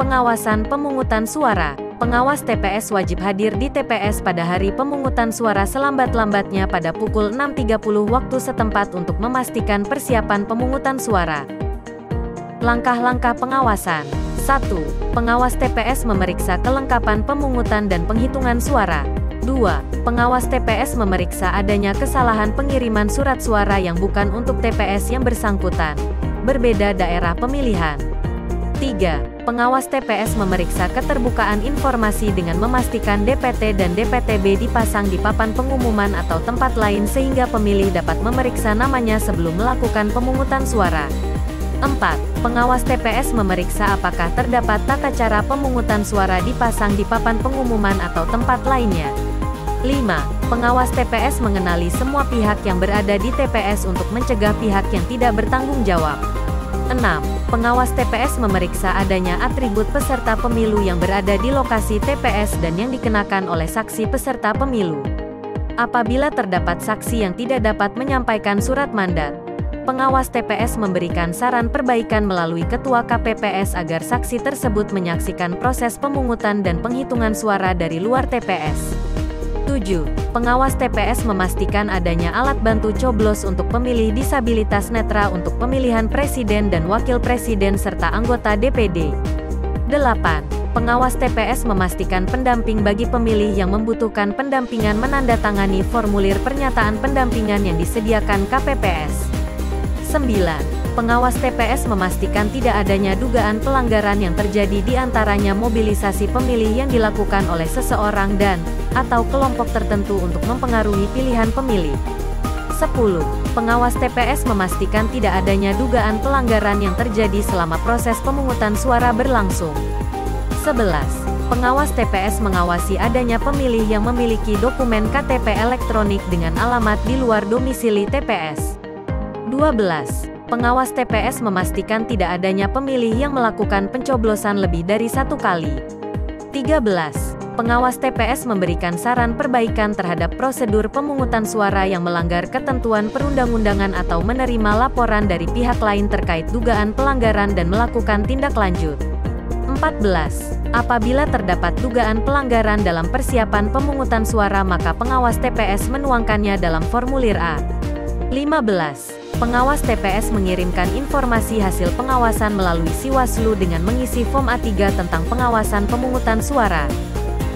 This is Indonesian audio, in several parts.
pengawasan pemungutan suara. Pengawas TPS wajib hadir di TPS pada hari pemungutan suara selambat-lambatnya pada pukul 6.30 waktu setempat untuk memastikan persiapan pemungutan suara. Langkah-langkah pengawasan. 1. Pengawas TPS memeriksa kelengkapan pemungutan dan penghitungan suara. 2. Pengawas TPS memeriksa adanya kesalahan pengiriman surat suara yang bukan untuk TPS yang bersangkutan. Berbeda daerah pemilihan. 3. Pengawas TPS memeriksa keterbukaan informasi dengan memastikan DPT dan DPTB dipasang di papan pengumuman atau tempat lain sehingga pemilih dapat memeriksa namanya sebelum melakukan pemungutan suara. 4. Pengawas TPS memeriksa apakah terdapat tata cara pemungutan suara dipasang di papan pengumuman atau tempat lainnya. 5. Pengawas TPS mengenali semua pihak yang berada di TPS untuk mencegah pihak yang tidak bertanggung jawab. 6. Pengawas TPS memeriksa adanya atribut peserta pemilu yang berada di lokasi TPS dan yang dikenakan oleh saksi peserta pemilu. Apabila terdapat saksi yang tidak dapat menyampaikan surat mandat, pengawas TPS memberikan saran perbaikan melalui Ketua KPPS agar saksi tersebut menyaksikan proses pemungutan dan penghitungan suara dari luar TPS. 7. Pengawas TPS memastikan adanya alat bantu coblos untuk pemilih disabilitas netra untuk pemilihan presiden dan wakil presiden serta anggota DPD. 8. Pengawas TPS memastikan pendamping bagi pemilih yang membutuhkan pendampingan menandatangani formulir pernyataan pendampingan yang disediakan KPPS. 9. Pengawas TPS memastikan tidak adanya dugaan pelanggaran yang terjadi di antaranya mobilisasi pemilih yang dilakukan oleh seseorang dan/atau kelompok tertentu untuk mempengaruhi pilihan pemilih. 10. Pengawas TPS memastikan tidak adanya dugaan pelanggaran yang terjadi selama proses pemungutan suara berlangsung. 11. Pengawas TPS mengawasi adanya pemilih yang memiliki dokumen KTP elektronik dengan alamat di luar domisili TPS. 12. Pengawas TPS memastikan tidak adanya pemilih yang melakukan pencoblosan lebih dari satu kali. 13. Pengawas TPS memberikan saran perbaikan terhadap prosedur pemungutan suara yang melanggar ketentuan perundang-undangan atau menerima laporan dari pihak lain terkait dugaan pelanggaran dan melakukan tindak lanjut. 14. Apabila terdapat dugaan pelanggaran dalam persiapan pemungutan suara maka pengawas TPS menuangkannya dalam formulir A. 15. Pengawas TPS mengirimkan informasi hasil pengawasan melalui Siwaslu dengan mengisi form A3 tentang pengawasan pemungutan suara.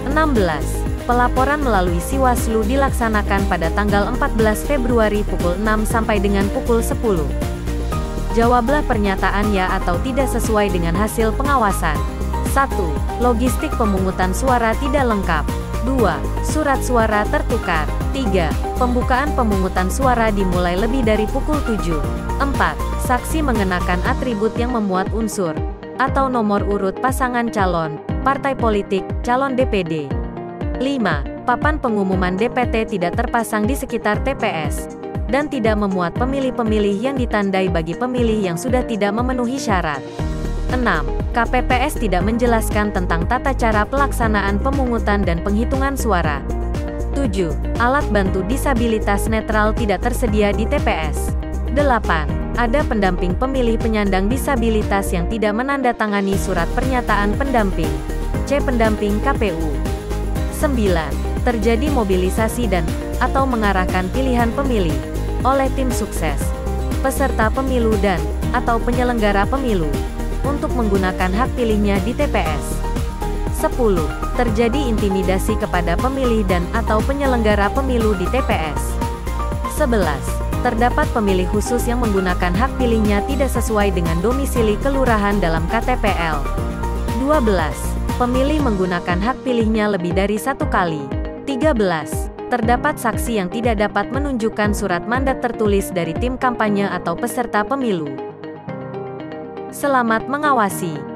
16. Pelaporan melalui Siwaslu dilaksanakan pada tanggal 14 Februari pukul 6 sampai dengan pukul 10. Jawablah pernyataan ya atau tidak sesuai dengan hasil pengawasan. 1. Logistik pemungutan suara tidak lengkap. 2. Surat suara tertukar. 3. Pembukaan pemungutan suara dimulai lebih dari pukul 7. 4. Saksi mengenakan atribut yang memuat unsur atau nomor urut pasangan calon, partai politik, calon DPD. 5. Papan pengumuman DPT tidak terpasang di sekitar TPS dan tidak memuat pemilih-pemilih yang ditandai bagi pemilih yang sudah tidak memenuhi syarat. 6. KPPS tidak menjelaskan tentang tata cara pelaksanaan pemungutan dan penghitungan suara. 7. Alat bantu disabilitas netral tidak tersedia di TPS. 8. Ada pendamping pemilih penyandang disabilitas yang tidak menandatangani surat pernyataan pendamping. C. Pendamping KPU. 9. Terjadi mobilisasi dan/atau mengarahkan pilihan pemilih oleh tim sukses, peserta pemilu dan/atau penyelenggara pemilu untuk menggunakan hak pilihnya di TPS. 10. Terjadi intimidasi kepada pemilih dan/atau penyelenggara pemilu di TPS. 11. Terdapat pemilih khusus yang menggunakan hak pilihnya tidak sesuai dengan domisili kelurahan dalam KTPL. 12. Pemilih menggunakan hak pilihnya lebih dari satu kali. 13. Terdapat saksi yang tidak dapat menunjukkan surat mandat tertulis dari tim kampanye atau peserta pemilu. Selamat mengawasi.